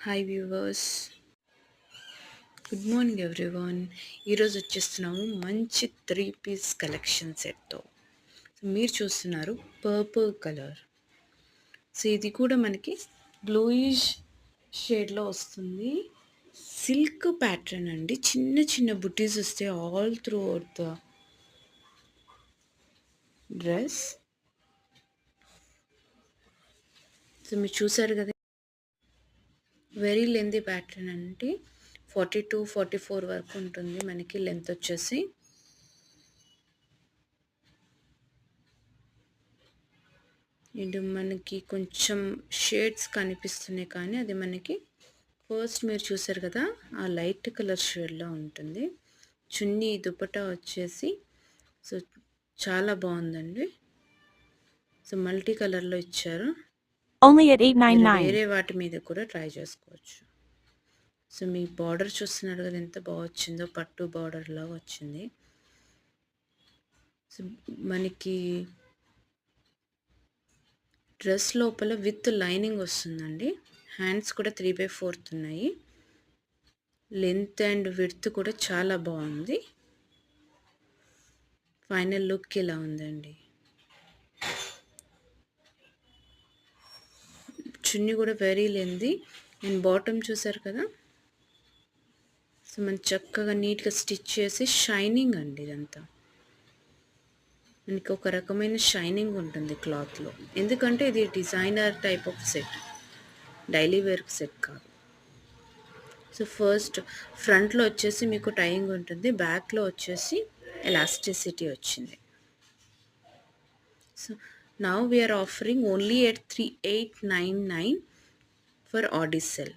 Hi viewers, good morning everyone. ఈరోజు వచ్చేస్తున్నాము మంచి 3 piece collection సెట్తో. మీరు చూస్తున్నారు పర్పుల్ కలర్. సో ఇది కూడా మనకి బ్లూయిష్ షేడ్లో వస్తుంది. సిల్క్ ప్యాటర్న్ అండి, చిన్న చిన్న బుటీస్ వస్తాయి all through out the dress. So మీరు చూసారు కదా, వెరీ లెంతీ ప్యాటర్న్ అంటే 42-44 వరకు ఉంటుంది మనకి లెంత్ వచ్చేసి. ఇది మనకి కొంచెం షేడ్స్ కనిపిస్తున్నాయి, కానీ అది మనకి ఫస్ట్ మీరు చూసారు కదా ఆ లైట్ కలర్ షేడ్లో ఉంటుంది. చున్నీ దుపట్టా వచ్చేసి సో చాలా బాగుందండి. సో మల్టీ కలర్లో ఇచ్చారు. Only at $8.99. వేరే వాటి మీద కూడా ట్రై చేసుకోవచ్చు. సో మీ బార్డర్ చూస్తున్నారు కదా ఎంత బాగా వచ్చిందో, పట్టు బార్డర్ లాగా వచ్చింది. సో మనకి డ్రెస్ లోపల విత్ లైనింగ్ వస్తుందండి. హ్యాండ్స్ కూడా 3/4 ఉన్నాయి. లెంత్ అండ్ విడ్త్ కూడా చాలా బాగుంది. ఫైనల్ లుక్ ఇలా ఉందండి. చున్నీ కూడా వెరీ లెంతీ అండ్ బాటమ్ చూసారు కదా. సో మనం చక్కగా నీట్గా స్టిచ్ చేసి షైనింగ్ అండి ఇదంతా. మనకి ఒక రకమైన షైనింగ్ ఉంటుంది క్లాత్లో, ఎందుకంటే ఇది designer type of set, daily wear set కాదు. సో ఫస్ట్ ఫ్రంట్లో వచ్చేసి మీకు టైయింగ్ ఉంటుంది, బ్యాక్లో వచ్చేసి ఎలాస్టిసిటీ వచ్చింది. So now we are offering only at 3899 for ఆడిసెల్.